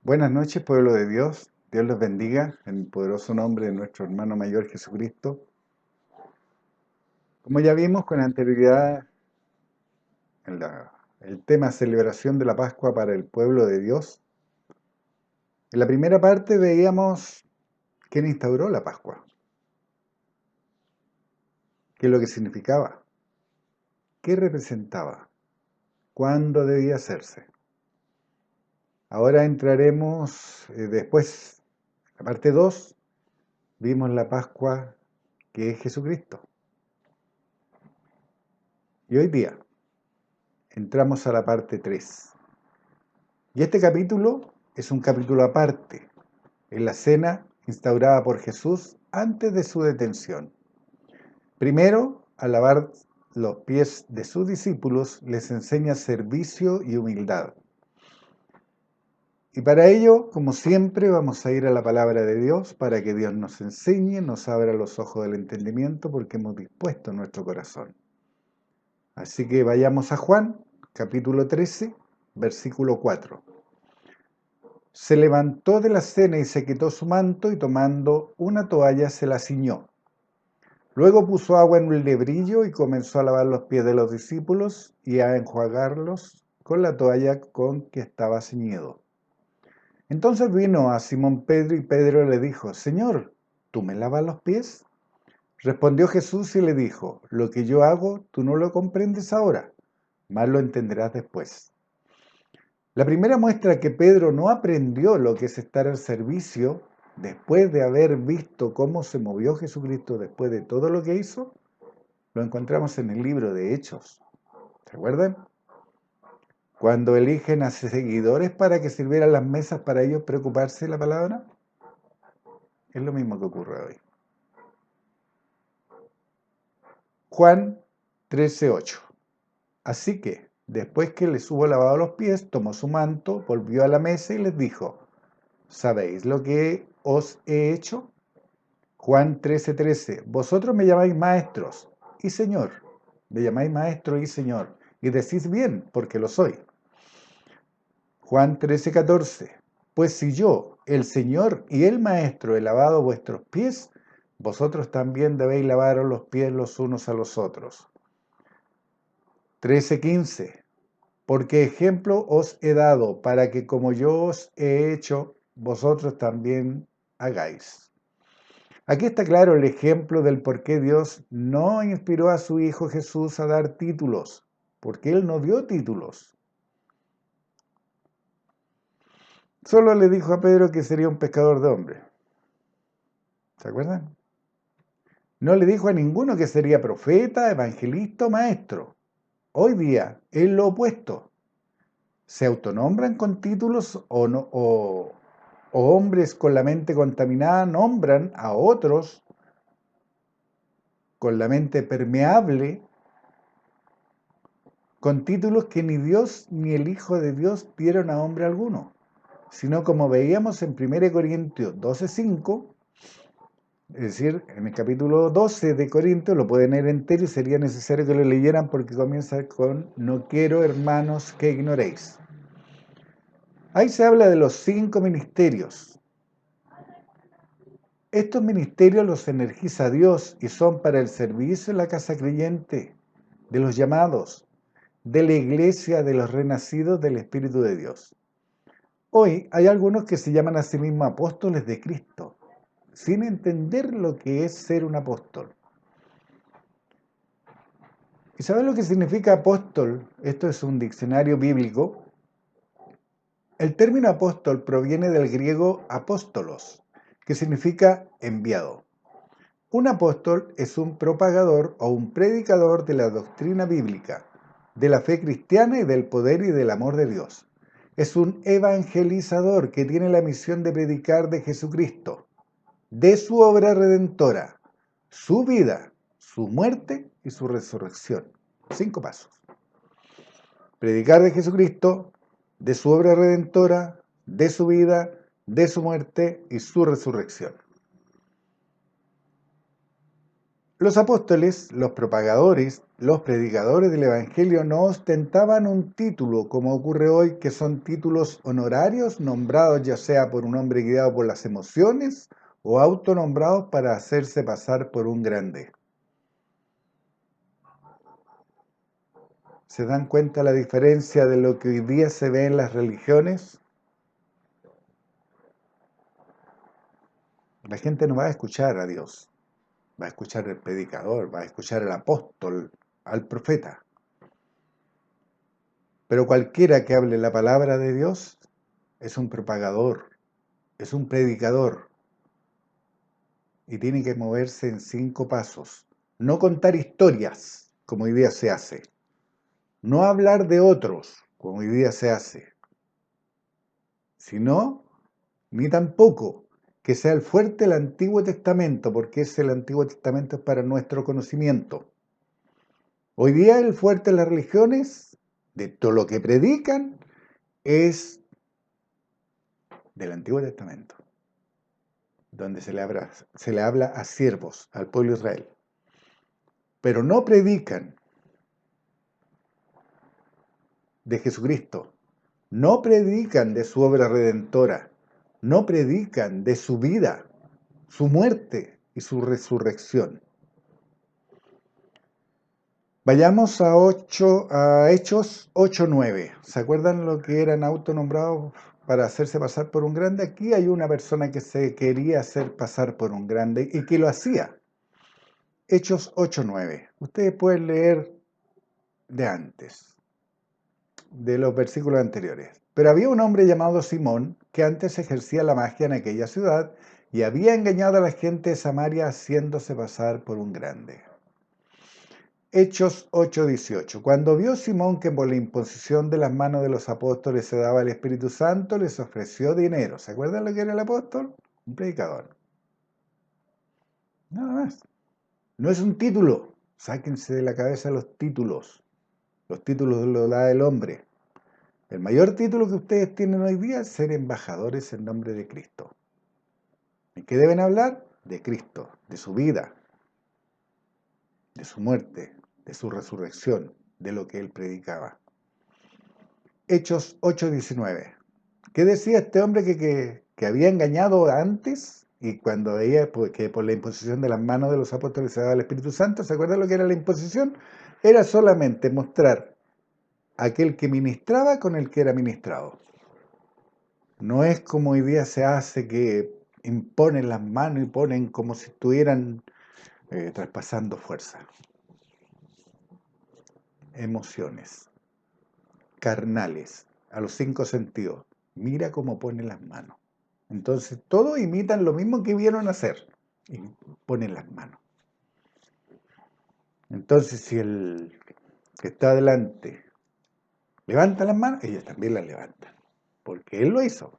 Buenas noches, pueblo de Dios. Dios los bendiga en el poderoso nombre de nuestro hermano mayor Jesucristo. Como ya vimos con anterioridad, en el tema celebración de la Pascua para el pueblo de Dios, en la primera parte veíamos quién instauró la Pascua, qué es lo que significaba, qué representaba, cuándo debía hacerse. Ahora entraremos después, en la parte 2, vimos la Pascua que es Jesucristo. Y hoy día entramos a la parte 3. Y este capítulo es un capítulo aparte, en la cena instaurada por Jesús antes de su detención. Primero, al lavar los pies de sus discípulos, les enseña servicio y humildad. Y para ello, como siempre, vamos a ir a la palabra de Dios para que Dios nos enseñe, nos abra los ojos del entendimiento, porque hemos dispuesto nuestro corazón. Así que vayamos a Juan, capítulo 13, versículo 4. Se levantó de la cena y se quitó su manto, y tomando una toalla se la ciñó. Luego puso agua en un lebrillo y comenzó a lavar los pies de los discípulos y a enjuagarlos con la toalla con que estaba ceñido. Entonces vino a Simón Pedro y Pedro le dijo: Señor, ¿tú me lavas los pies? Respondió Jesús y le dijo: Lo que yo hago tú no lo comprendes ahora, mas lo entenderás después. La primera muestra que Pedro no aprendió lo que es estar al servicio, después de haber visto cómo se movió Jesucristo después de todo lo que hizo, lo encontramos en el libro de Hechos. ¿Se acuerdan? Cuando eligen a seguidores para que sirvieran las mesas para ellos preocuparse de la palabra, es lo mismo que ocurre hoy. Juan 13:8. Así que, después que les hubo lavado los pies, tomó su manto, volvió a la mesa y les dijo: ¿Sabéis lo que os he hecho? Juan 13:13. Vosotros me llamáis maestros y Señor. Me llamáis maestro y Señor. Y decís bien, porque lo soy. Juan 13:14. Pues si yo, el Señor y el Maestro, he lavado vuestros pies, vosotros también debéis lavaros los pies los unos a los otros. 13:15. Porque ejemplo os he dado, para que como yo os he hecho, vosotros también hagáis. Aquí está claro el ejemplo del por qué Dios no inspiró a su Hijo Jesús a dar títulos, porque Él no dio títulos. Solo le dijo a Pedro que sería un pescador de hombres. ¿Se acuerdan? No le dijo a ninguno que sería profeta, evangelista o maestro. Hoy día es lo opuesto. Se autonombran con títulos o hombres con la mente contaminada nombran a otros con la mente permeable con títulos que ni Dios ni el Hijo de Dios dieron a hombre alguno, sino como veíamos en 1 Corintios 12:5, es decir, en el capítulo 12 de Corintios, lo pueden leer entero y sería necesario que lo leyeran porque comienza con: no quiero, hermanos, que ignoréis. Ahí se habla de los 5 ministerios. Estos ministerios los energiza Dios y son para el servicio en la casa creyente, de los llamados, de la iglesia, de los renacidos del Espíritu de Dios. Hoy hay algunos que se llaman a sí mismos apóstoles de Cristo, sin entender lo que es ser un apóstol. ¿Y sabes lo que significa apóstol? Esto es un diccionario bíblico. El término apóstol proviene del griego apóstolos, que significa enviado. Un apóstol es un propagador o un predicador de la doctrina bíblica, de la fe cristiana y del poder y del amor de Dios. Es un evangelizador que tiene la misión de predicar de Jesucristo, de su obra redentora, su vida, su muerte y su resurrección. 5 pasos. Predicar de Jesucristo, de su obra redentora, de su vida, de su muerte y su resurrección. Los apóstoles, los propagadores, los predicadores del Evangelio no ostentaban un título, como ocurre hoy, que son títulos honorarios nombrados ya sea por un hombre guiado por las emociones o autonombrados para hacerse pasar por un grande. ¿Se dan cuenta la diferencia de lo que hoy día se ve en las religiones? La gente no va a escuchar a Dios, va a escuchar al predicador, va a escuchar al apóstol, al profeta. Pero cualquiera que hable la palabra de Dios es un propagador, es un predicador y tiene que moverse en 5 pasos. No contar historias, como hoy día se hace. No hablar de otros, como hoy día se hace. Sino, ni tampoco que sea el fuerte el Antiguo Testamento, porque el Antiguo Testamento es para nuestro conocimiento. Hoy día el fuerte en las religiones, de todo lo que predican, es del Antiguo Testamento, donde se le habla a siervos, al pueblo de Israel. Pero no predican de Jesucristo, no predican de su obra redentora, no predican de su vida, su muerte y su resurrección. Vayamos a Hechos 8:9. ¿Se acuerdan lo que eran autonombrados para hacerse pasar por un grande? Aquí hay una persona que se quería hacer pasar por un grande y que lo hacía. Hechos 8:9. Ustedes pueden leer de antes, de los versículos anteriores. Pero había un hombre llamado Simón que antes ejercía la magia en aquella ciudad y había engañado a la gente de Samaria haciéndose pasar por un grande. Hechos 8:18. Cuando vio Simón que por la imposición de las manos de los apóstoles se daba el Espíritu Santo, les ofreció dinero. ¿Se acuerdan lo que era el apóstol? Un predicador. Nada más. No es un título. Sáquense de la cabeza los títulos. Los títulos los da el hombre. El mayor título que ustedes tienen hoy día es ser embajadores en nombre de Cristo. ¿En qué deben hablar? De Cristo, de su vida, de su muerte, de su resurrección, de lo que él predicaba. Hechos 8:19. ¿Qué decía este hombre que había engañado antes? Y cuando veía que por la imposición de las manos de los apóstoles se daba el Espíritu Santo, ¿se acuerdan lo que era la imposición? Era solamente mostrar aquel que ministraba con el que era ministrado. No es como hoy día se hace, que imponen las manos y ponen como si estuvieran traspasando fuerza. Emociones carnales, a los 5 sentidos. Mira cómo ponen las manos. Entonces todos imitan lo mismo que vieron hacer y ponen las manos. Entonces si el que está adelante levanta las manos, ellos también las levantan, porque él lo hizo.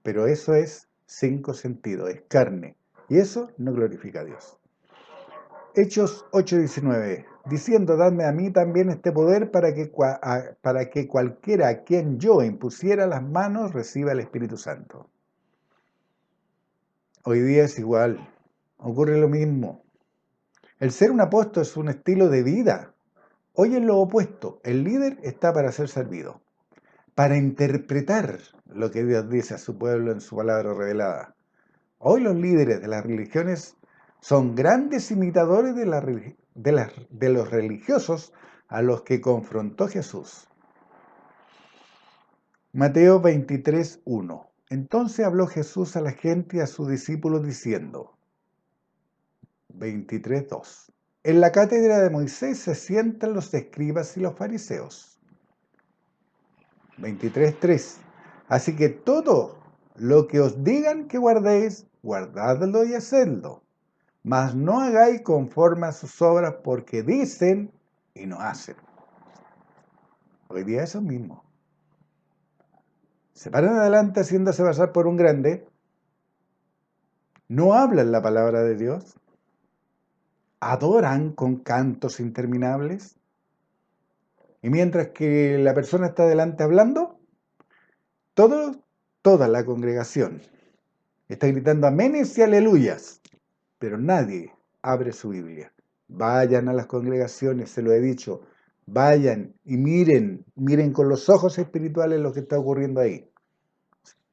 Pero eso es 5 sentidos, es carne, y eso no glorifica a Dios. Hechos 8:19, diciendo, dadme a mí también este poder para que cualquiera a quien yo impusiera las manos reciba el Espíritu Santo. Hoy día es igual, ocurre lo mismo. El ser un apóstol es un estilo de vida. Hoy es lo opuesto, el líder está para ser servido, para interpretar lo que Dios dice a su pueblo en su palabra revelada. Hoy los líderes de las religiones son grandes imitadores de los religiosos a los que confrontó Jesús. Mateo 23:1. Entonces habló Jesús a la gente y a sus discípulos diciendo, 23:2. En la cátedra de Moisés se sientan los escribas y los fariseos. 23:3. Así que todo lo que os digan que guardéis, guardadlo y hacedlo. Mas no hagáis conforme a sus obras, porque dicen y no hacen. Hoy día eso mismo. Se paran adelante haciéndose pasar por un grande, no hablan la palabra de Dios, adoran con cantos interminables, y mientras que la persona está adelante hablando, toda la congregación está gritando amenes y aleluyas. pero nadie abre su Biblia. Vayan a las congregaciones, se lo he dicho, vayan y miren con los ojos espirituales lo que está ocurriendo ahí.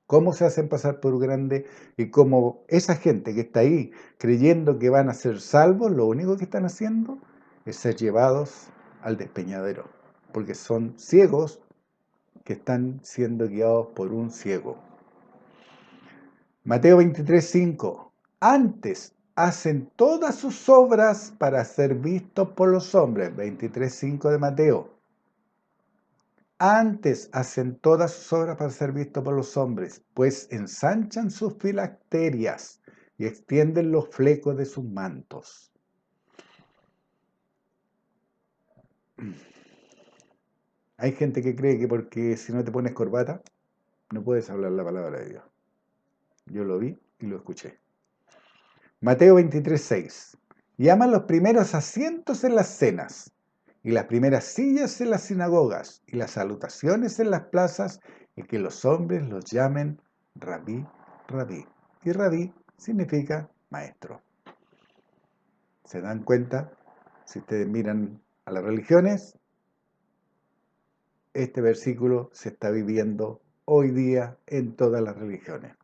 Cómo se hacen pasar por grande y cómo esa gente que está ahí creyendo que van a ser salvos, lo único que están haciendo es ser llevados al despeñadero, porque son ciegos que están siendo guiados por un ciego. Mateo 23:5. Antes hacen todas sus obras para ser vistos por los hombres. 23:5 de Mateo. Antes hacen todas sus obras para ser vistos por los hombres, pues ensanchan sus filacterias y extienden los flecos de sus mantos. Hay gente que cree que porque si no te pones corbata, no puedes hablar la palabra de Dios. Yo lo vi y lo escuché. Mateo 23:6. Llaman los primeros asientos en las cenas, y las primeras sillas en las sinagogas, y las salutaciones en las plazas, y que los hombres los llamen rabí, rabí. Y rabí significa maestro. ¿Se dan cuenta? Si ustedes miran a las religiones, este versículo se está viviendo hoy día en todas las religiones.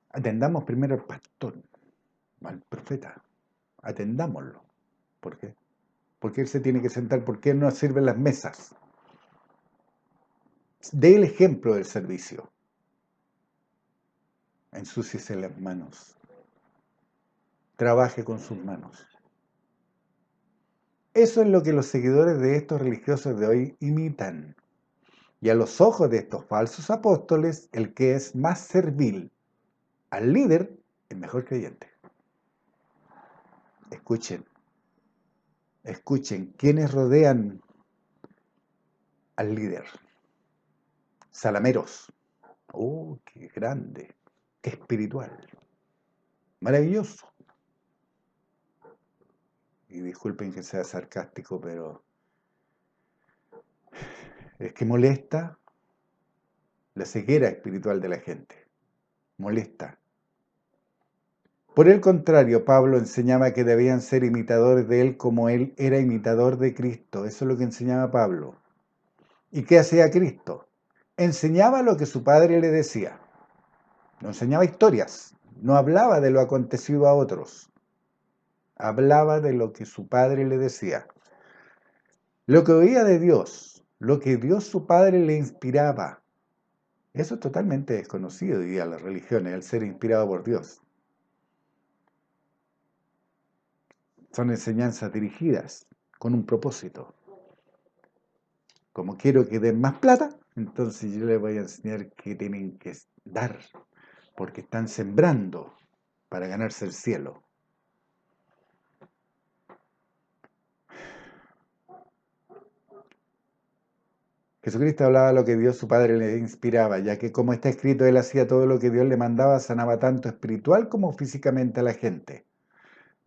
Atendamos primero al pastor, al profeta. Atendámoslo. ¿Por qué? ¿Por qué él se tiene que sentar? ¿Por qué no sirven las mesas? Dé el ejemplo del servicio. Ensúciese las manos. Trabaje con sus manos. Eso es lo que los seguidores de estos religiosos de hoy imitan. Y a los ojos de estos falsos apóstoles, el que es más servil al líder es mejor creyente. Escuchen, ¿quiénes rodean al líder? Salameros. ¡Oh, qué grande! ¡Qué espiritual! Maravilloso. Y disculpen que sea sarcástico, pero es que molesta la ceguera espiritual de la gente. Molesta. Por el contrario, Pablo enseñaba que debían ser imitadores de él como él era imitador de Cristo. Eso es lo que enseñaba Pablo. ¿Y qué hacía Cristo? Enseñaba lo que su padre le decía. No enseñaba historias. No hablaba de lo acontecido a otros. Hablaba de lo que su padre le decía. Lo que oía de Dios, lo que Dios su padre le inspiraba. Eso es totalmente desconocido hoy día en las religiones, el ser inspirado por Dios. Son enseñanzas dirigidas con un propósito. Como quiero que den más plata, entonces yo les voy a enseñar que tienen que dar, porque están sembrando para ganarse el cielo. Jesucristo hablaba de lo que Dios su Padre le inspiraba, ya que como está escrito, él hacía todo lo que Dios le mandaba, sanaba tanto espiritual como físicamente a la gente.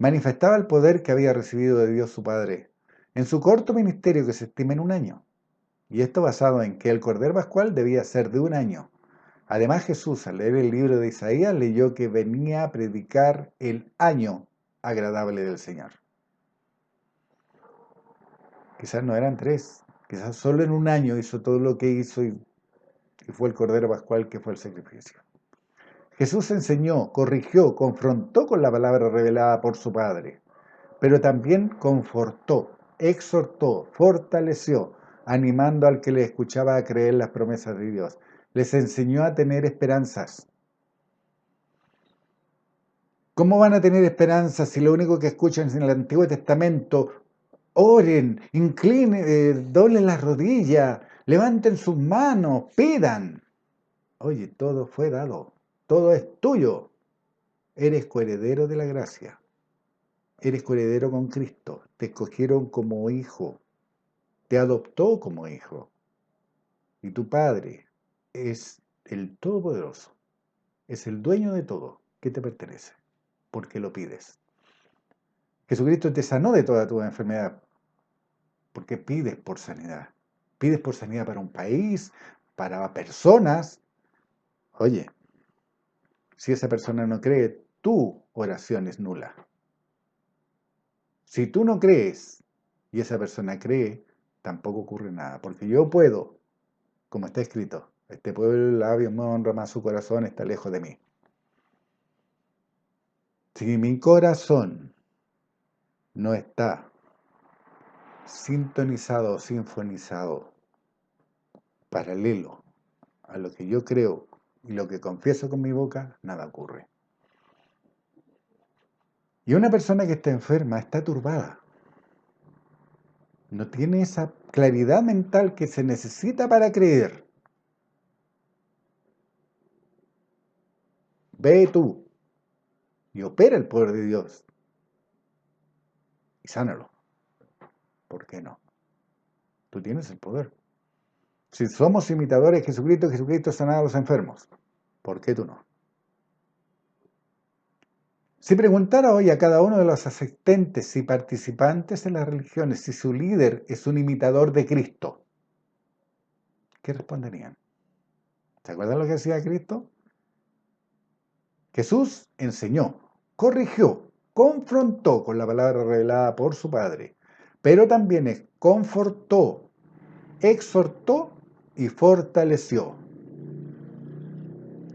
Manifestaba el poder que había recibido de Dios su Padre en su corto ministerio que se estima en un año. Y esto basado en que el Cordero Pascual debía ser de un año. Además, Jesús, al leer el libro de Isaías, leyó que venía a predicar el año agradable del Señor. Quizás no eran 3, quizás solo en un año hizo todo lo que hizo y fue el Cordero Pascual que fue el sacrificio. Jesús enseñó, corrigió, confrontó con la palabra revelada por su Padre, pero también confortó, exhortó, fortaleció, animando al que le escuchaba a creer las promesas de Dios. Les enseñó a tener esperanzas. ¿Cómo van a tener esperanzas si lo único que escuchan en el Antiguo Testamento? Oren, inclinen, doblen las rodillas, levanten sus manos, pidan. Oye, todo fue dado, todo es tuyo. Eres coheredero de la gracia. Eres coheredero con Cristo. Te escogieron como hijo. Te adoptó como hijo. Y tu Padre es el Todopoderoso. Es el dueño de todo que te pertenece. Porque lo pides. Jesucristo te sanó de toda tu enfermedad. Porque pides por sanidad. Pides por sanidad para un país, para personas. Oye, si esa persona no cree, tú oración es nula. Si tú no crees y esa persona cree, tampoco ocurre nada, porque yo puedo, como está escrito, este pueblo de labios me honra, más su corazón está lejos de mí. Si mi corazón no está sintonizado o sinfonizado paralelo a lo que yo creo y lo que confieso con mi boca, nada ocurre. Y una persona que está enferma está turbada. No tiene esa claridad mental que se necesita para creer. Ve tú y opera el poder de Dios y sánalo. ¿Por qué no? Tú tienes el poder. Si somos imitadores de Jesucristo, Jesucristo sanaba a los enfermos. ¿Por qué tú no? Si preguntara hoy a cada uno de los asistentes y participantes en las religiones si su líder es un imitador de Cristo, ¿qué responderían? ¿Se acuerdan lo que decía Cristo? Jesús enseñó, corrigió, confrontó con la palabra revelada por su Padre, pero también confortó, exhortó y fortaleció.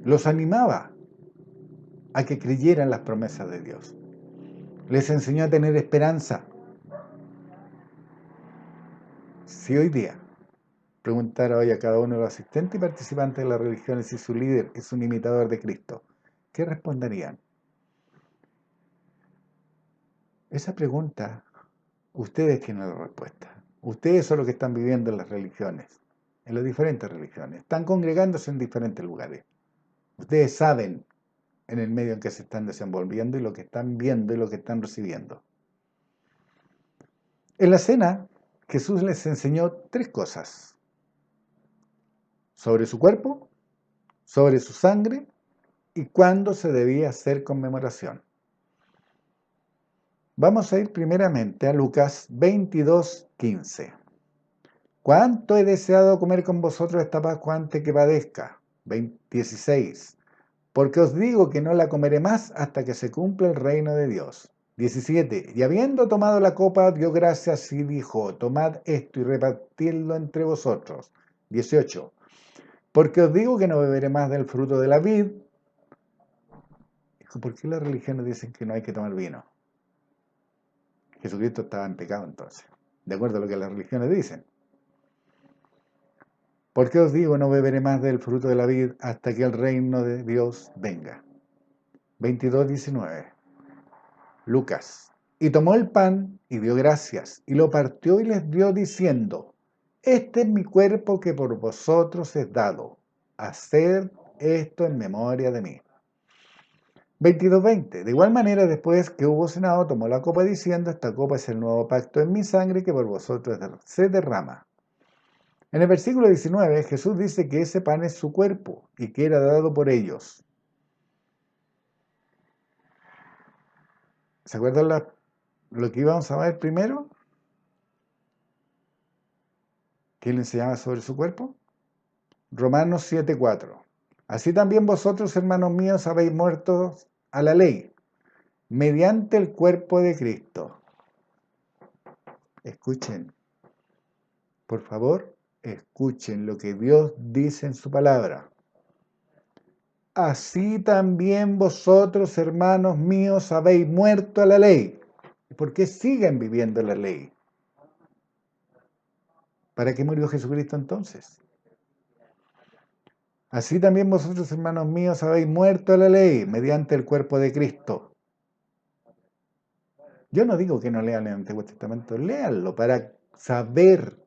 Los animaba a que creyeran las promesas de Dios. Les enseñó a tener esperanza. Si hoy día preguntara hoy a cada uno de los asistentes y participantes de las religiones si su líder es un imitador de Cristo, ¿qué responderían? Esa pregunta, ustedes tienen la respuesta. Ustedes son los que están viviendo en las religiones, en las diferentes religiones. Están congregándose en diferentes lugares. Ustedes saben en el medio en que se están desenvolviendo y lo que están viendo y lo que están recibiendo. En la cena, Jesús les enseñó 3 cosas. Sobre su cuerpo, sobre su sangre y cuándo se debía hacer conmemoración. Vamos a ir primeramente a Lucas 22:15. ¿Cuánto he deseado comer con vosotros esta Pascua antes que padezca? 16. Porque os digo que no la comeré más hasta que se cumpla el reino de Dios. 17. Y habiendo tomado la copa, dio gracias y dijo, tomad esto y repartidlo entre vosotros. 18. Porque os digo que no beberé más del fruto de la vid. ¿Por qué las religiones dicen que no hay que tomar vino? Jesucristo estaba en pecado entonces, de acuerdo a lo que las religiones dicen. ¿Por qué os digo no beberé más del fruto de la vid hasta que el reino de Dios venga? 22:19. Lucas. Y tomó el pan y dio gracias, y lo partió y les dio diciendo, este es mi cuerpo que por vosotros es dado. Haced esto en memoria de mí. 22:20. De igual manera, después que hubo cenado, tomó la copa diciendo, esta copa es el nuevo pacto en mi sangre que por vosotros se derrama. En el versículo 19, Jesús dice que ese pan es su cuerpo y que era dado por ellos. ¿Se acuerdan lo que íbamos a ver primero? ¿Qué le enseñaba sobre su cuerpo? Romanos 7:4. Así también vosotros, hermanos míos, habéis muerto a la ley, mediante el cuerpo de Cristo. Escuchen, por favor, escuchen lo que Dios dice en su palabra. Así también vosotros, hermanos míos, habéis muerto a la ley. ¿Por qué siguen viviendo la ley? ¿Para qué murió Jesucristo entonces? Así también vosotros, hermanos míos, habéis muerto a la ley mediante el cuerpo de Cristo. Yo no digo que no lean el Antiguo Testamento, léanlo para saber,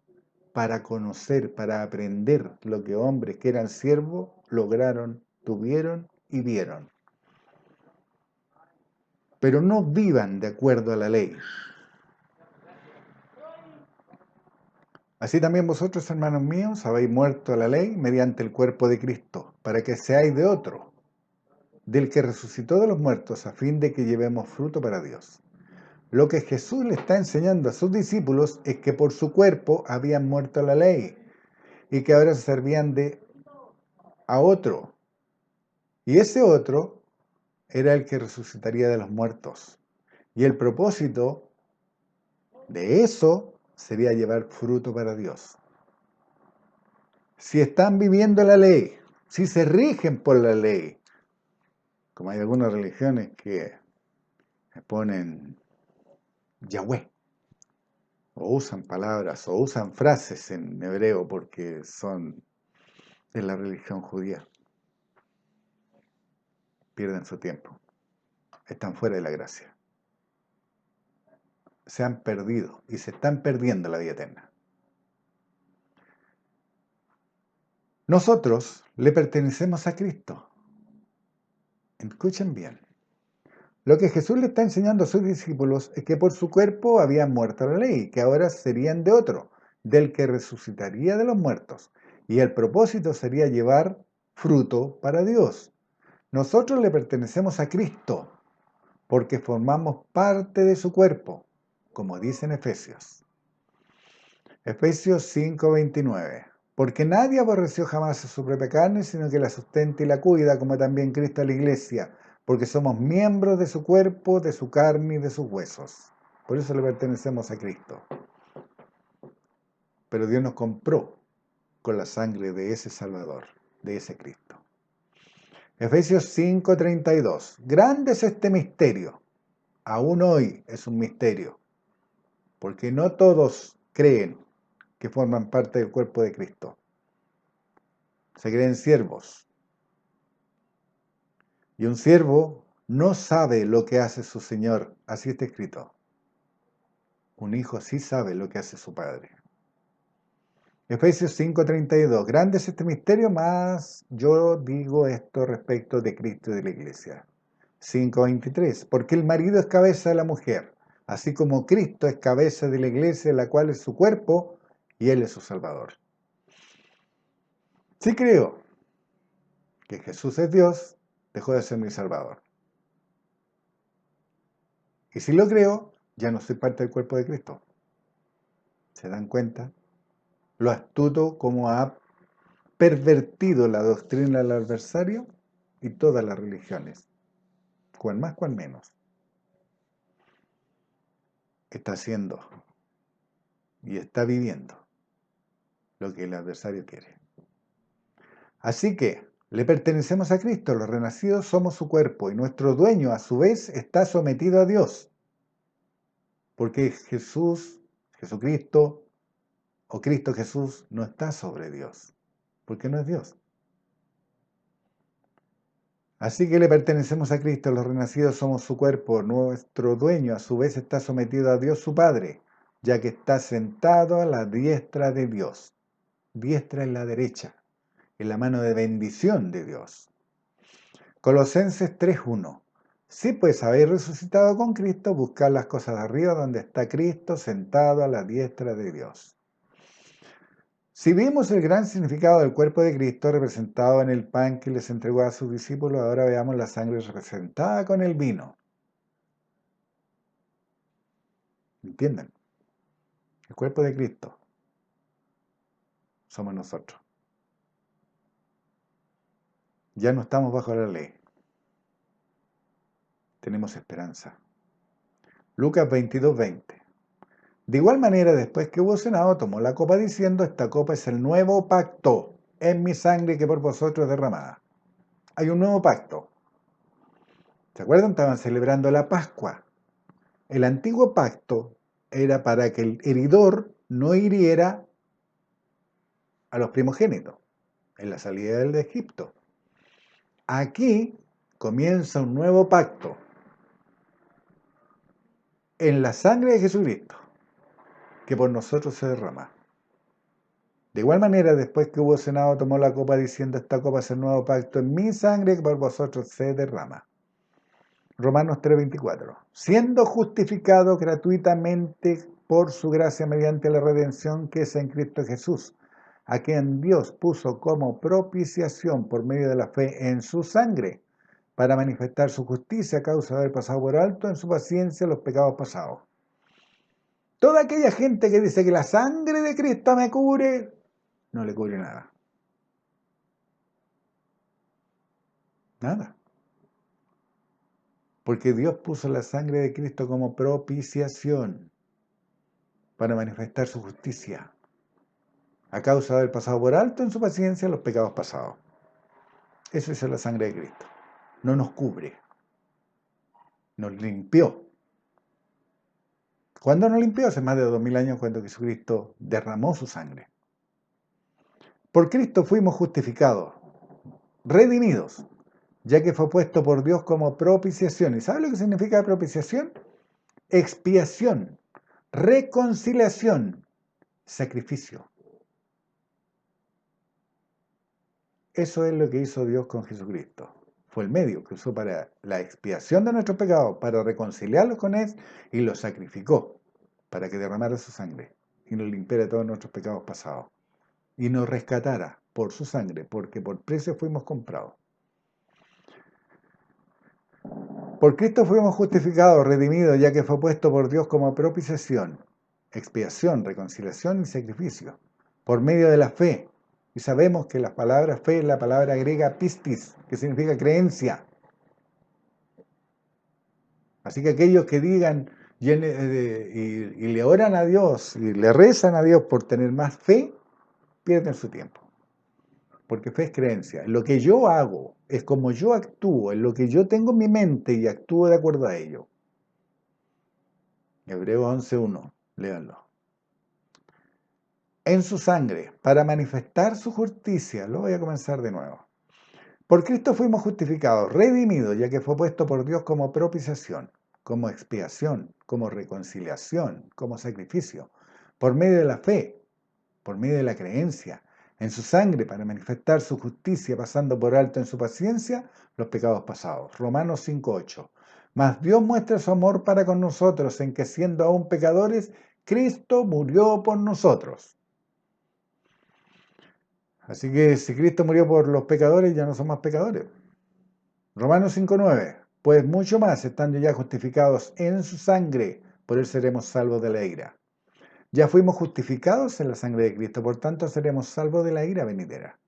para conocer, para aprender lo que hombres que eran siervos lograron, tuvieron y vieron. Pero no vivan de acuerdo a la ley. Así también vosotros, hermanos míos, habéis muerto a la ley mediante el cuerpo de Cristo, para que seáis de otro, del que resucitó de los muertos, a fin de que llevemos fruto para Dios. Lo que Jesús le está enseñando a sus discípulos es que por su cuerpo habían muerto a la ley y que ahora se servían a otro. Y ese otro era el que resucitaría de los muertos. Y el propósito de eso sería llevar fruto para Dios. Si están viviendo la ley, si se rigen por la ley, como hay algunas religiones que ponen Yahweh, o usan palabras, o usan frases en hebreo porque son de la religión judía, pierden su tiempo, están fuera de la gracia. Se han perdido y se están perdiendo la vida eterna. Nosotros le pertenecemos a Cristo. Escuchen bien. Lo que Jesús le está enseñando a sus discípulos es que por su cuerpo habían muerto la ley, que ahora serían de otro, del que resucitaría de los muertos. Y el propósito sería llevar fruto para Dios. Nosotros le pertenecemos a Cristo, porque formamos parte de su cuerpo, como dice en Efesios. Efesios 5:29. Porque nadie aborreció jamás a su propia carne, sino que la sustenta y la cuida, como también Cristo a la iglesia, porque somos miembros de su cuerpo, de su carne y de sus huesos. Por eso le pertenecemos a Cristo. Pero Dios nos compró con la sangre de ese Salvador, de ese Cristo. Efesios 5:32. Grande es este misterio. Aún hoy es un misterio, porque no todos creen que forman parte del cuerpo de Cristo. Se creen siervos. Y un siervo no sabe lo que hace su señor. Así está escrito. Un hijo sí sabe lo que hace su padre. Efesios 5:32. Grande es este misterio, mas yo digo esto respecto de Cristo y de la iglesia. 5:23. Porque el marido es cabeza de la mujer, así como Cristo es cabeza de la iglesia, la cual es su cuerpo, y él es su Salvador. Si creo que Jesús es Dios, dejó de ser mi Salvador. Y si lo creo, ya no soy parte del cuerpo de Cristo. ¿Se dan cuenta? Lo astuto como ha pervertido la doctrina del adversario y todas las religiones. Cual más, cual menos. Está haciendo y está viviendo lo que el adversario quiere. Así que le pertenecemos a Cristo, los renacidos somos su cuerpo y nuestro dueño a su vez está sometido a Dios. Porque Jesucristo o Cristo Jesús no está sobre Dios, porque no es Dios. Así que le pertenecemos a Cristo, los renacidos somos su cuerpo, nuestro dueño a su vez está sometido a Dios su Padre, ya que está sentado a la diestra de Dios. Diestra en la derecha, en la mano de bendición de Dios. Colosenses 3:1. Si pues habéis resucitado con Cristo, buscad las cosas de arriba donde está Cristo sentado a la diestra de Dios. Si vimos el gran significado del cuerpo de Cristo representado en el pan que les entregó a sus discípulos, ahora veamos la sangre representada con el vino. ¿Entienden? El cuerpo de Cristo somos nosotros. Ya no estamos bajo la ley. Tenemos esperanza. Lucas 22:20. De igual manera, después que hubo cenado, tomó la copa diciendo, esta copa es el nuevo pacto en mi sangre que por vosotros es derramada. Hay un nuevo pacto. ¿Se acuerdan? Estaban celebrando la Pascua. El antiguo pacto era para que el heridor no hiriera a los primogénitos en la salida de Egipto. Aquí comienza un nuevo pacto en la sangre de Jesucristo, que por nosotros se derrama. De igual manera, después que hubo cenado, tomó la copa diciendo, esta copa es el nuevo pacto en mi sangre que por vosotros se derrama. Romanos 3:24. Siendo justificado gratuitamente por su gracia mediante la redención que es en Cristo Jesús, a quien Dios puso como propiciación por medio de la fe en su sangre, para manifestar su justicia a causa de haber pasado por alto en su paciencia los pecados pasados. Toda aquella gente que dice que la sangre de Cristo me cubre, no le cubre nada. Nada. Porque Dios puso la sangre de Cristo como propiciación para manifestar su justicia, a causa de haber pasado por alto en su paciencia los pecados pasados. Eso hizo la sangre de Cristo. No nos cubre, nos limpió. ¿Cuándo nos limpió? Hace más de 2000 años, cuando Jesucristo derramó su sangre. Por Cristo fuimos justificados, redimidos, ya que fue puesto por Dios como propiciación. ¿Y sabe lo que significa propiciación? Expiación, reconciliación, sacrificio. Eso es lo que hizo Dios con Jesucristo. Fue el medio que usó para la expiación de nuestros pecados, para reconciliarlos con Él, y los sacrificó para que derramara su sangre y nos limpiara todos nuestros pecados pasados y nos rescatara por su sangre, porque por precio fuimos comprados. Por Cristo fuimos justificados, redimidos, ya que fue puesto por Dios como propiciación, expiación, reconciliación y sacrificio, por medio de la fe. Y sabemos que la palabra fe es la palabra griega pistis, que significa creencia. Así que aquellos que digan y le oran a Dios y le rezan a Dios por tener más fe, pierden su tiempo. Porque fe es creencia. En lo que yo hago, es como yo actúo, en lo que yo tengo en mi mente y actúo de acuerdo a ello. Hebreos 11:1, léanlo. En su sangre, para manifestar su justicia, lo voy a comenzar de nuevo. Por Cristo fuimos justificados, redimidos, ya que fue puesto por Dios como propiciación, como expiación, como reconciliación, como sacrificio, por medio de la fe, por medio de la creencia, en su sangre para manifestar su justicia, pasando por alto en su paciencia los pecados pasados. Romanos 5:8. Mas Dios muestra su amor para con nosotros en que, siendo aún pecadores, Cristo murió por nosotros. Así que si Cristo murió por los pecadores, ya no son más pecadores. Romanos 5:9. Pues mucho más, estando ya justificados en su sangre, por él seremos salvos de la ira. Ya fuimos justificados en la sangre de Cristo, por tanto seremos salvos de la ira venidera.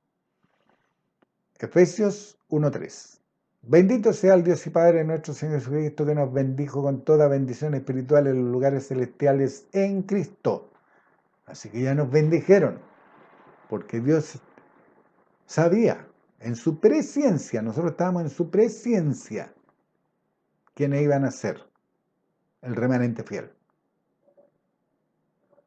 Efesios 1:3. Bendito sea el Dios y Padre de nuestro Señor Jesucristo, que nos bendijo con toda bendición espiritual en los lugares celestiales en Cristo. Así que ya nos bendijeron, porque Dios sabía, en su presciencia, nosotros estábamos en su presciencia, quiénes iban a ser el remanente fiel.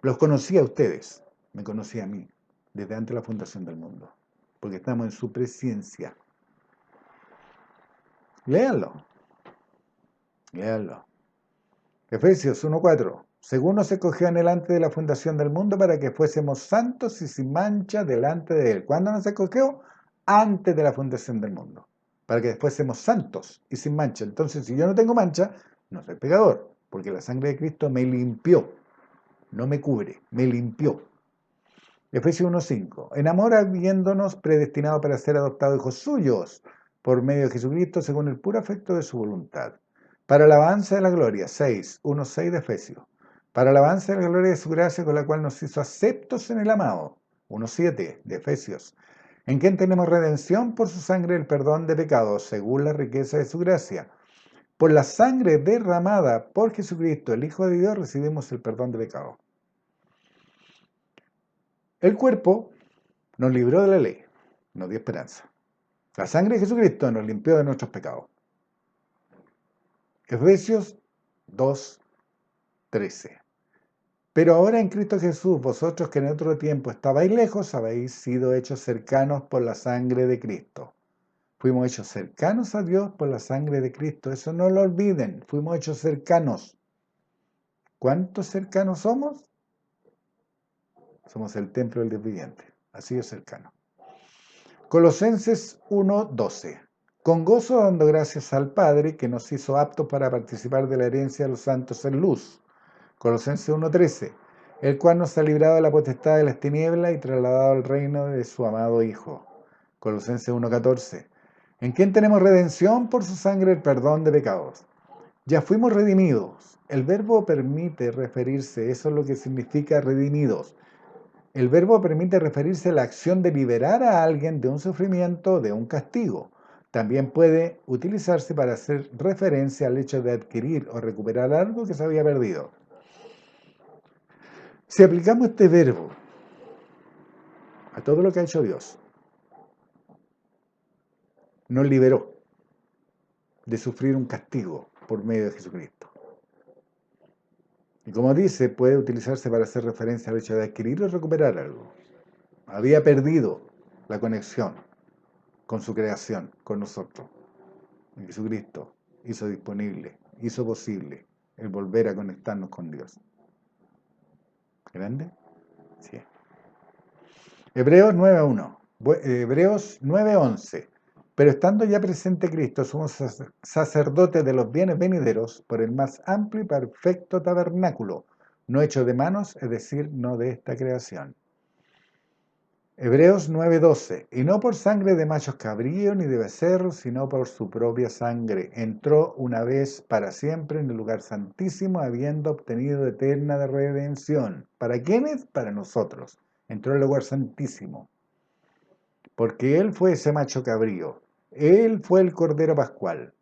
Los conocía a ustedes, me conocía a mí, desde antes de la fundación del mundo, porque estamos en su presciencia. Léanlo. Léanlo. Efesios 1:4. Según nos escogió en él antes de la fundación del mundo para que fuésemos santos y sin mancha delante de él. ¿Cuándo nos escogió? Antes de la fundación del mundo. Para que después seamos santos y sin mancha. Entonces, si yo no tengo mancha, no soy pecador, porque la sangre de Cristo me limpió. No me cubre, me limpió. Efesios 1:5. En amor, habiéndonos predestinado para ser adoptados hijos suyos por medio de Jesucristo, según el puro afecto de su voluntad, para el avance de la gloria. 1:6 de Efesios. Para el avance de la gloria de su gracia, con la cual nos hizo aceptos en el amado. 1:7 de Efesios. En quien tenemos redención por su sangre, el perdón de pecados, según la riqueza de su gracia. Por la sangre derramada por Jesucristo, el Hijo de Dios, recibimos el perdón de pecados. El cuerpo nos libró de la ley, nos dio esperanza. La sangre de Jesucristo nos limpió de nuestros pecados. Efesios 2:13. Pero ahora en Cristo Jesús, vosotros que en otro tiempo estabais lejos, habéis sido hechos cercanos por la sangre de Cristo. Fuimos hechos cercanos a Dios por la sangre de Cristo. Eso no lo olviden. Fuimos hechos cercanos. ¿Cuántos cercanos somos? Somos el templo del Dios viviente. Así es cercano. Colosenses 1:12. Con gozo dando gracias al Padre que nos hizo aptos para participar de la herencia de los santos en luz. Colosenses 1:13. El cual nos ha librado de la potestad de las tinieblas y trasladado al reino de su amado Hijo. Colosenses 1:14. En quien tenemos redención por su sangre, el perdón de pecados. Ya fuimos redimidos. El verbo permite referirse, eso es lo que significa redimidos. El verbo permite referirse a la acción de liberar a alguien de un sufrimiento, de un castigo. También puede utilizarse para hacer referencia al hecho de adquirir o recuperar algo que se había perdido. Si aplicamos este verbo a todo lo que ha hecho Dios, nos liberó de sufrir un castigo por medio de Jesucristo. Y como dice, puede utilizarse para hacer referencia al hecho de adquirir o recuperar algo. Había perdido la conexión con su creación, con nosotros. Y Jesucristo hizo disponible, hizo posible el volver a conectarnos con Dios. ¿Grande? Sí. Hebreos 9:1. Hebreos 9:11. Pero estando ya presente Cristo, somos sacerdotes de los bienes venideros por el más amplio y perfecto tabernáculo, no hecho de manos, es decir, no de esta creación. Hebreos 9:12. Y no por sangre de machos cabríos ni de becerros, sino por su propia sangre. Entró una vez para siempre en el lugar santísimo, habiendo obtenido eterna redención. ¿Para quiénes? Para nosotros. Entró al lugar santísimo. Porque Él fue ese macho cabrío. Él fue el Cordero Pascual.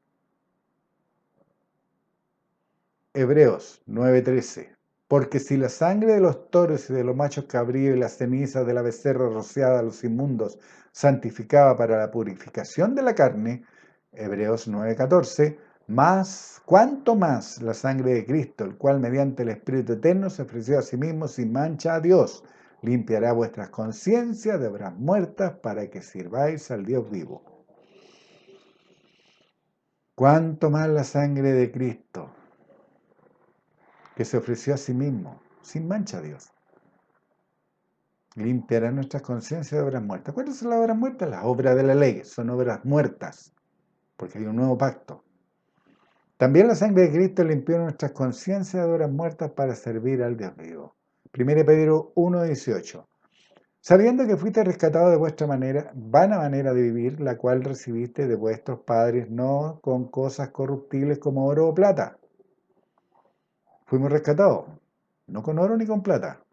Hebreos 9:13. Porque si la sangre de los toros y de los machos cabríos y las cenizas de la becerra rociada a los inmundos santificaba para la purificación de la carne, Hebreos 9:14, más, ¿cuánto más la sangre de Cristo, el cual mediante el Espíritu Eterno se ofreció a sí mismo sin mancha a Dios, limpiará vuestras conciencias de obras muertas para que sirváis al Dios vivo? ¿Cuánto más la sangre de Cristo, que se ofreció a sí mismo, sin mancha a Dios? Limpiará nuestras conciencias de obras muertas. ¿Cuáles son las obras muertas? Las obras de la ley, son obras muertas, porque hay un nuevo pacto. También la sangre de Cristo limpió nuestras conciencias de obras muertas para servir al Dios vivo. 1 Pedro 1:18. Sabiendo que fuiste rescatado de vuestra vana manera de vivir, la cual recibiste de vuestros padres, no con cosas corruptibles como oro o plata. Fuimos rescatados, no con oro ni con plata.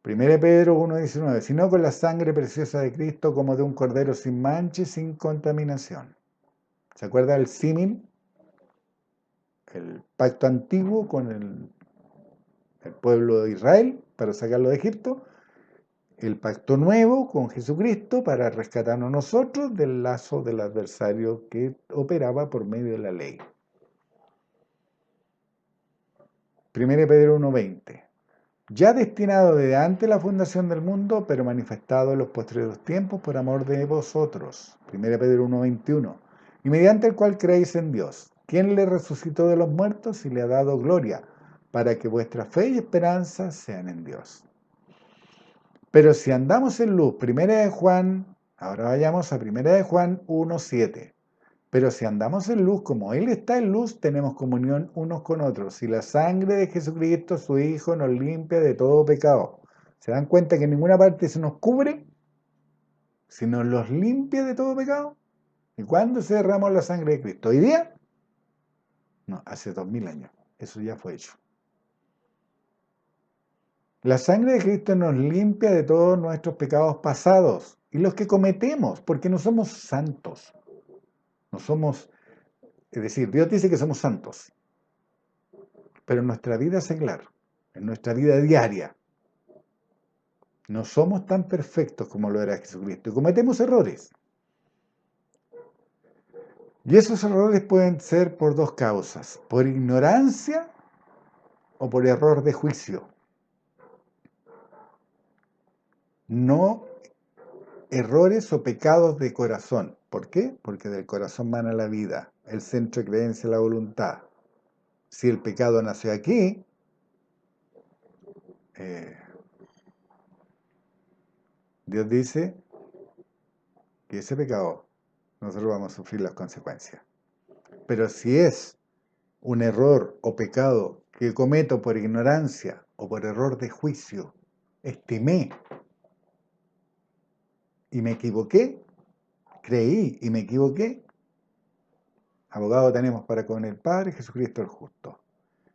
1 Pedro 1:19, sino con la sangre preciosa de Cristo como de un cordero sin mancha y sin contaminación. ¿Se acuerda del símil? El pacto antiguo con el pueblo de Israel para sacarlo de Egipto. El pacto nuevo con Jesucristo para rescatarnos nosotros del lazo del adversario que operaba por medio de la ley. 1 Pedro 1:20. Ya destinado desde antes la fundación del mundo, pero manifestado en los postreros tiempos por amor de vosotros. 1 Pedro 1:21. Y mediante el cual creéis en Dios, quien le resucitó de los muertos y le ha dado gloria, para que vuestra fe y esperanza sean en Dios. Pero si andamos en luz, ahora vayamos a 1 Juan 1:7. Pero si andamos en luz como Él está en luz, tenemos comunión unos con otros. Y la sangre de Jesucristo, su Hijo, nos limpia de todo pecado. ¿Se dan cuenta que en ninguna parte se nos cubre, sino los limpia de todo pecado? ¿Y cuándo se derramó la sangre de Cristo? ¿Hoy día? No, hace 2000 años. Eso ya fue hecho. La sangre de Cristo nos limpia de todos nuestros pecados pasados y los que cometemos, porque no somos santos. No somos, es decir, Dios dice que somos santos, pero en nuestra vida secular, en nuestra vida diaria, no somos tan perfectos como lo era Jesucristo y cometemos errores. Y esos errores pueden ser por dos causas, por ignorancia o por error de juicio. No errores o pecados de corazón. ¿Por qué? Porque del corazón mana la vida, el centro de creencia, la voluntad. Si el pecado nació aquí, Dios dice que ese pecado nosotros vamos a sufrir las consecuencias. Pero si es un error o pecado que cometo por ignorancia o por error de juicio, estimé y me equivoqué, creí y me equivoqué, abogado tenemos para con el Padre, Jesucristo el justo.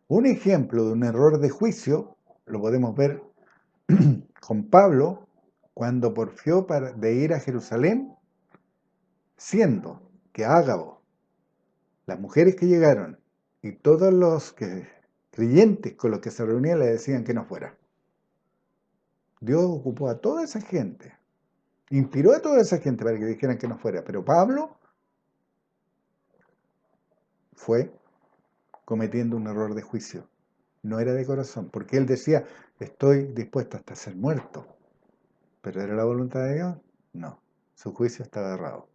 Un ejemplo de un error de juicio lo podemos ver con Pablo cuando porfió de ir a Jerusalén siendo que Ágabo, las mujeres que llegaron y todos los creyentes con los que se reunían le decían que no fuera. Dios ocupó a toda esa gente, inspiró a toda esa gente para que dijeran que no fuera, pero Pablo fue cometiendo un error de juicio. No era de corazón, porque él decía, estoy dispuesto hasta ser muerto. ¿Pero era la voluntad de Dios? No, su juicio estaba errado.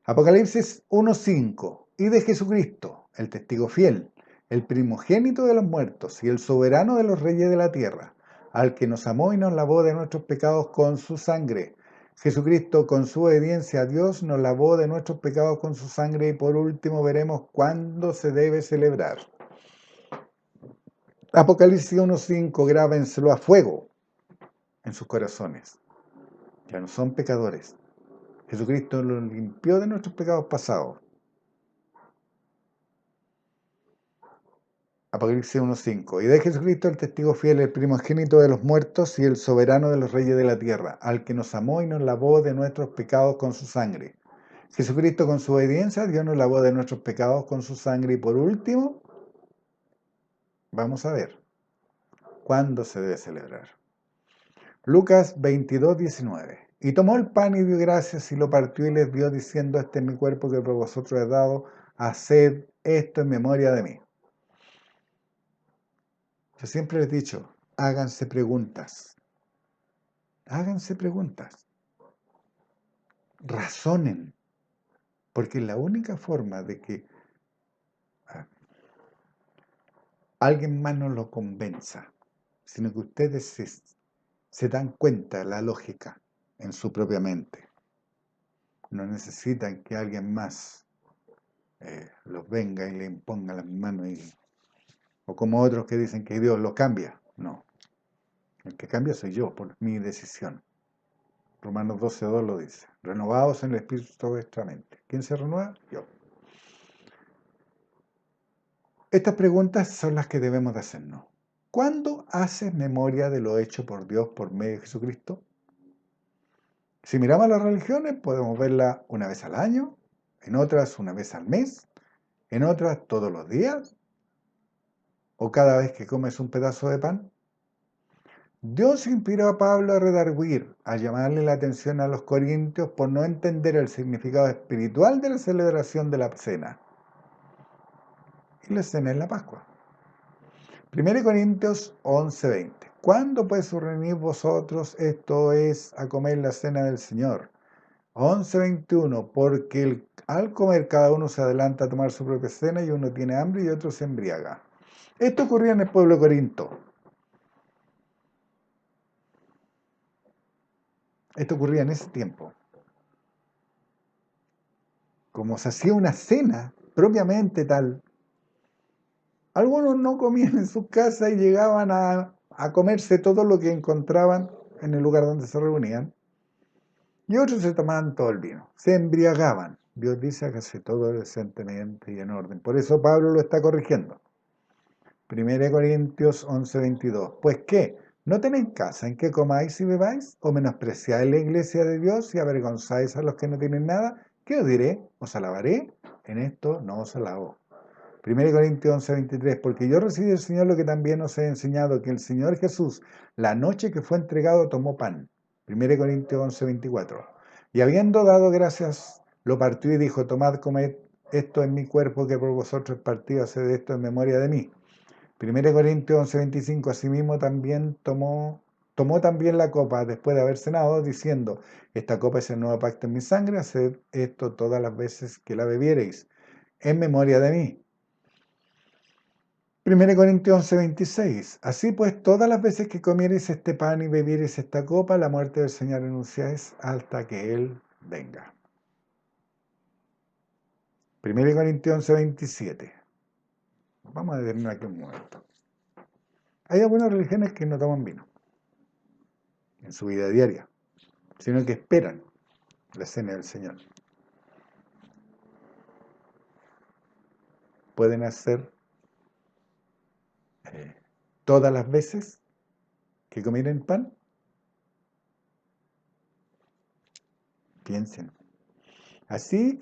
Apocalipsis 1:5. Y de Jesucristo, el testigo fiel, el primogénito de los muertos y el soberano de los reyes de la tierra, al que nos amó y nos lavó de nuestros pecados con su sangre. Jesucristo, con su obediencia a Dios, nos lavó de nuestros pecados con su sangre, y por último veremos cuándo se debe celebrar. Apocalipsis 1:5, grábenselo a fuego en sus corazones. Ya no son pecadores. Jesucristo los limpió de nuestros pecados pasados. Apocalipsis 1:5. Y de Jesucristo el testigo fiel, el primogénito de los muertos y el soberano de los reyes de la tierra, al que nos amó y nos lavó de nuestros pecados con su sangre. Jesucristo, con su obediencia, Dios nos lavó de nuestros pecados con su sangre. Y por último, vamos a ver cuándo se debe celebrar. Lucas 22:19. Y tomó el pan y dio gracias y lo partió y les dio, diciendo, este es mi cuerpo que por vosotros he dado, haced esto en memoria de mí. Yo siempre les he dicho, háganse preguntas, razonen, porque la única forma de que alguien más no lo convenza, sino que ustedes se dan cuenta de la lógica en su propia mente. No necesitan que alguien más los venga y le imponga las manos, o como otros que dicen que Dios los cambia. No, el que cambia soy yo, por mi decisión. Romanos 12:2 lo dice. Renovados en el espíritu vuestra mente. ¿Quién se renueva? Yo. Estas preguntas son las que debemos de hacernos. ¿Cuándo haces memoria de lo hecho por Dios por medio de Jesucristo? Si miramos las religiones, podemos verla una vez al año, en otras una vez al mes, en otras todos los días, o cada vez que comes un pedazo de pan. Dios inspiró a Pablo a redarguir, a llamarle la atención a los corintios por no entender el significado espiritual de la celebración de la cena. Y la cena es la Pascua. 1 Corintios 11:20. ¿Cuándo pues os reunís vosotros? Esto es, a comer la cena del Señor. 11:21. Porque al comer cada uno se adelanta a tomar su propia cena, y uno tiene hambre y otro se embriaga. Esto ocurría en el pueblo de Corinto. Esto ocurría en ese tiempo. Como se hacía una cena propiamente tal, algunos no comían en sus casas y llegaban a comerse todo lo que encontraban en el lugar donde se reunían. Y otros se tomaban todo el vino, se embriagaban. Dios dice, hágase todo decentemente y en orden. Por eso Pablo lo está corrigiendo. 1 Corintios 11:22. Pues qué, ¿no tenéis casa en que comáis y bebáis? ¿O menospreciáis la iglesia de Dios y avergonzáis a los que no tienen nada? ¿Qué os diré? ¿Os alabaré? En esto no os alabo. 1 Corintios 11:23. Porque yo recibí del Señor lo que también os he enseñado, que el Señor Jesús, la noche que fue entregado, tomó pan. 1 Corintios 11:24. Y habiendo dado gracias, lo partió y dijo, tomad, comed, esto es mi cuerpo que por vosotros es partido, haced esto en memoria de mí. 1 Corintios 11:25. Asimismo también tomó también la copa después de haber cenado, diciendo, esta copa es el nuevo pacto en mi sangre, haced esto todas las veces que la bebiereis, en memoria de mí. 1 Corintios 11:26. Así pues, todas las veces que comiereis este pan y bebiereis esta copa, la muerte del Señor anunciáis hasta que Él venga. 1 Corintios 11:27. Vamos a detener aquí un momento. Hay algunas religiones que no toman vino en su vida diaria, sino que esperan la cena del Señor. Pueden hacer todas las veces que comieren pan. Piensen. Así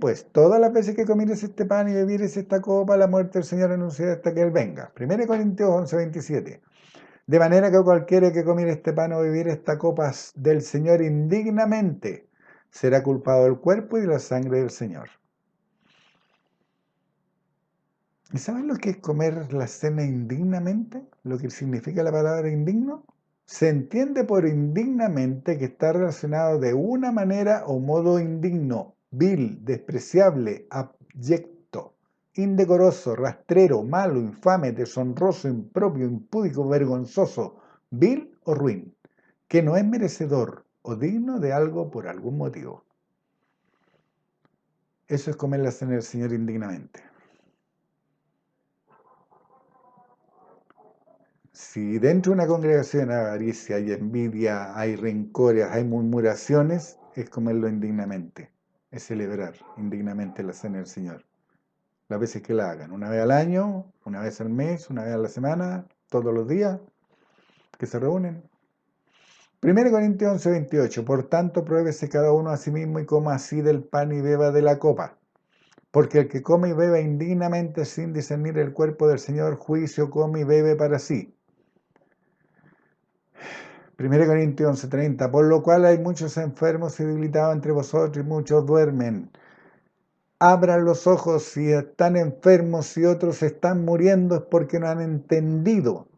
pues, todas las veces que comieres este pan y bebieres esta copa, la muerte del Señor anunciará hasta que Él venga. 1 Corintios 11:27. De manera que cualquiera que comiere este pan o bebiere esta copa del Señor indignamente, será culpado del cuerpo y de la sangre del Señor. ¿Y saben lo que es comer la cena indignamente? Lo que significa la palabra indigno. Se entiende por indignamente que está relacionado de una manera o modo indigno, vil, despreciable, abyecto, indecoroso, rastrero, malo, infame, deshonroso, impropio, impúdico, vergonzoso, vil o ruin, que no es merecedor o digno de algo por algún motivo. Eso es comer la cena del Señor indignamente. Si dentro de una congregación hay avaricia, hay envidia, hay rencores, hay murmuraciones, es comerlo indignamente, es celebrar indignamente la cena del Señor. Las veces que la hagan, una vez al año, una vez al mes, una vez a la semana, todos los días que se reúnen. 1 Corintios 11:28. Por tanto, pruébese cada uno a sí mismo y coma así del pan y beba de la copa. Porque el que come y bebe indignamente sin discernir el cuerpo del Señor, juicio come y bebe para sí. 1 Corintios 11:30, por lo cual hay muchos enfermos y debilitados entre vosotros y muchos duermen. Abran los ojos, si están enfermos y otros están muriendo es porque no han entendido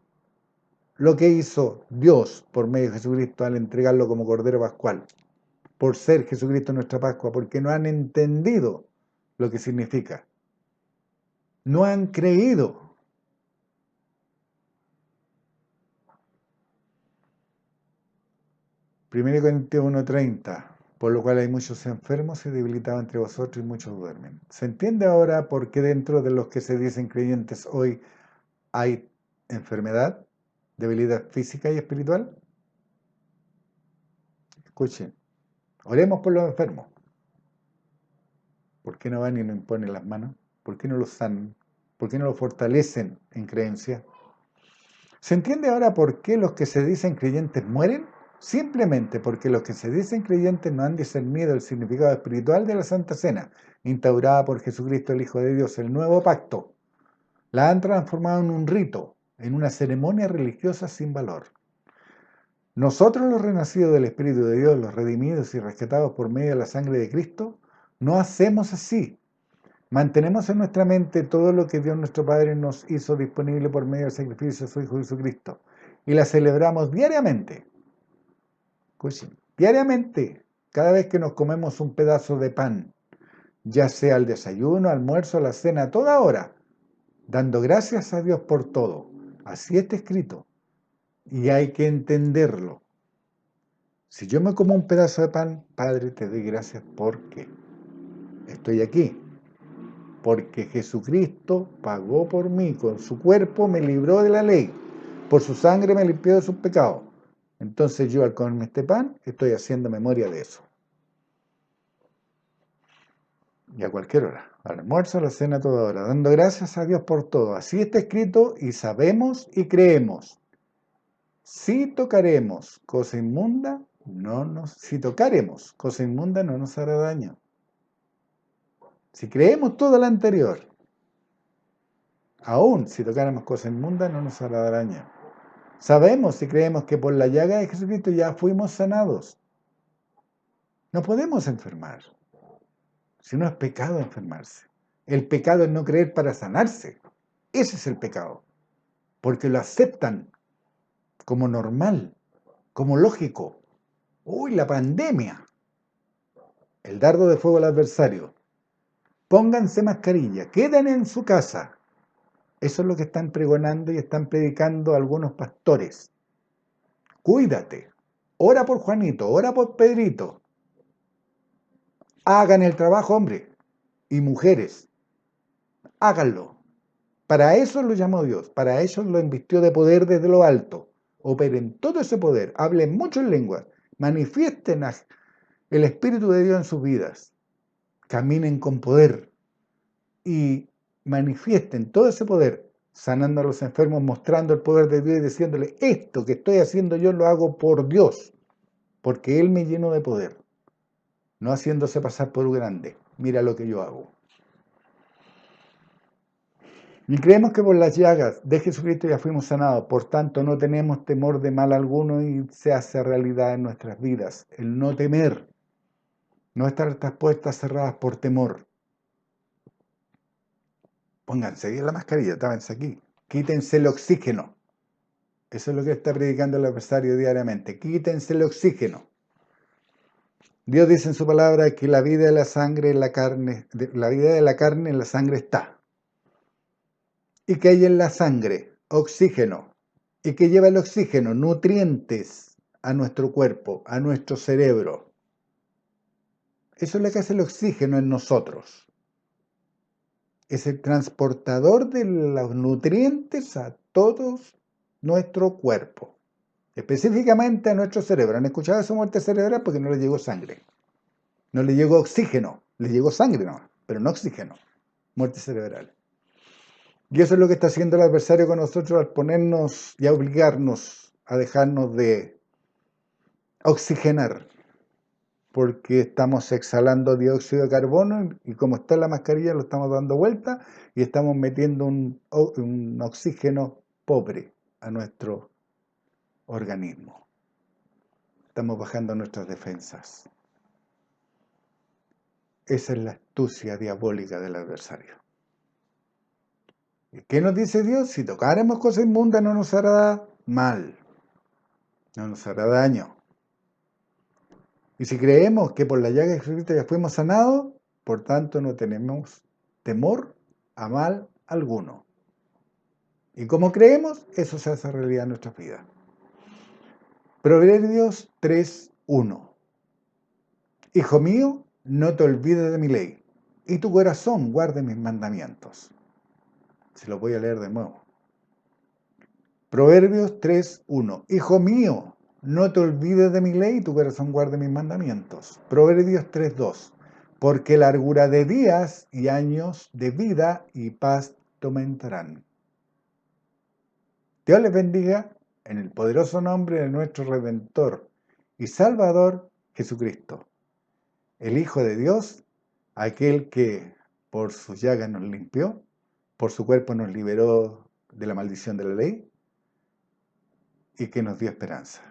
lo que hizo Dios por medio de Jesucristo al entregarlo como Cordero Pascual, por ser Jesucristo nuestra Pascua, porque no han entendido lo que significa. No han creído. 1 Corintios 1:30, por lo cual hay muchos enfermos y debilitados entre vosotros y muchos duermen. ¿Se entiende ahora por qué dentro de los que se dicen creyentes hoy hay enfermedad, debilidad física y espiritual? Escuchen, oremos por los enfermos. ¿Por qué no van y nos imponen las manos? ¿Por qué no los sanan? ¿Por qué no los fortalecen en creencia? ¿Se entiende ahora por qué los que se dicen creyentes mueren? Simplemente porque los que se dicen creyentes no han discernido el significado espiritual de la Santa Cena, instaurada por Jesucristo el Hijo de Dios, el nuevo pacto. La han transformado en un rito, en una ceremonia religiosa sin valor. Nosotros los renacidos del Espíritu de Dios, los redimidos y rescatados por medio de la sangre de Cristo, no hacemos así. Mantenemos en nuestra mente todo lo que Dios nuestro Padre nos hizo disponible por medio del sacrificio de su Hijo Jesucristo y la celebramos diariamente. Escuchen, diariamente, cada vez que nos comemos un pedazo de pan, ya sea al desayuno, almuerzo, la cena, a toda hora, dando gracias a Dios por todo. Así está escrito y hay que entenderlo. Si yo me como un pedazo de pan, Padre, te doy gracias porque estoy aquí. Porque Jesucristo pagó por mí, con su cuerpo me libró de la ley, por su sangre me limpió de sus pecados. Entonces yo al comerme este pan estoy haciendo memoria de eso. Y a cualquier hora, al almuerzo, a la cena, a toda hora, dando gracias a Dios por todo. Así está escrito y sabemos y creemos. Si tocaremos cosa inmunda, si tocaremos cosa inmunda no nos hará daño. Si creemos todo lo anterior, aún si tocáramos cosas inmundas no nos hará daño. Sabemos y creemos que por la llaga de Jesucristo ya fuimos sanados. No podemos enfermar. Si no es pecado enfermarse. El pecado es no creer para sanarse. Ese es el pecado. Porque lo aceptan como normal, como lógico. Uy, la pandemia. El dardo de fuego al adversario. Pónganse mascarilla, queden en su casa. Eso es lo que están pregonando y están predicando algunos pastores. Cuídate. Ora por Juanito, ora por Pedrito. Hagan el trabajo, hombre y mujeres. Háganlo. Para eso lo llamó Dios. Para eso lo invistió de poder desde lo alto. Operen todo ese poder. Hablen mucho en lenguas. Manifiesten el Espíritu de Dios en sus vidas. Caminen con poder. Y manifiesten todo ese poder, sanando a los enfermos, mostrando el poder de Dios y diciéndole, esto que estoy haciendo yo lo hago por Dios, porque Él me llenó de poder. no haciéndose pasar por grande. Mira lo que yo hago. Y creemos que por las llagas de Jesucristo ya fuimos sanados, por tanto no tenemos temor de mal alguno y se hace realidad en nuestras vidas. El no temer, no estar estas puertas cerradas por temor. Pónganse bien la mascarilla, tápense aquí. Quítense el oxígeno. Eso es lo que está predicando el adversario diariamente. Quítense el oxígeno. Dios dice en su palabra que la vida de la sangre en la carne, la vida de la carne en la sangre está. Y que hay en la sangre oxígeno. Y que lleva el oxígeno, nutrientes a nuestro cuerpo, a nuestro cerebro. Eso es lo que hace el oxígeno en nosotros. Es el transportador de los nutrientes a todo nuestro cuerpo. Específicamente a nuestro cerebro. ¿Han escuchado esa muerte cerebral? Porque no le llegó sangre. No le llegó oxígeno. Le llegó sangre nomás, pero no oxígeno. Muerte cerebral. Y eso es lo que está haciendo el adversario con nosotros al ponernos y a obligarnos a dejarnos de oxigenar. Porque estamos exhalando dióxido de carbono y como está en la mascarilla lo estamos dando vuelta y estamos metiendo un oxígeno pobre a nuestro organismo. Estamos bajando nuestras defensas. Esa es la astucia diabólica del adversario. ¿Y qué nos dice Dios? Si tocáramos cosas inmundas no nos hará mal, no nos hará daño. Y si creemos que por la llaga de Jesucristo ya fuimos sanados, por tanto no tenemos temor a mal alguno. Y como creemos, eso se hace realidad en nuestras vidas. Proverbios 3:1. Hijo mío, no te olvides de mi ley, y tu corazón guarde mis mandamientos. Se lo voy a leer de nuevo. Proverbios 3:1. Hijo mío, no te olvides de mi ley, y tu corazón guarde mis mandamientos. Proverbios 3:2. Porque largura de días y años de vida y paz te aumentarán. Dios les bendiga en el poderoso nombre de nuestro Redentor y Salvador Jesucristo, el Hijo de Dios, aquel que por sus llagas nos limpió, por su cuerpo nos liberó de la maldición de la ley y que nos dio esperanza.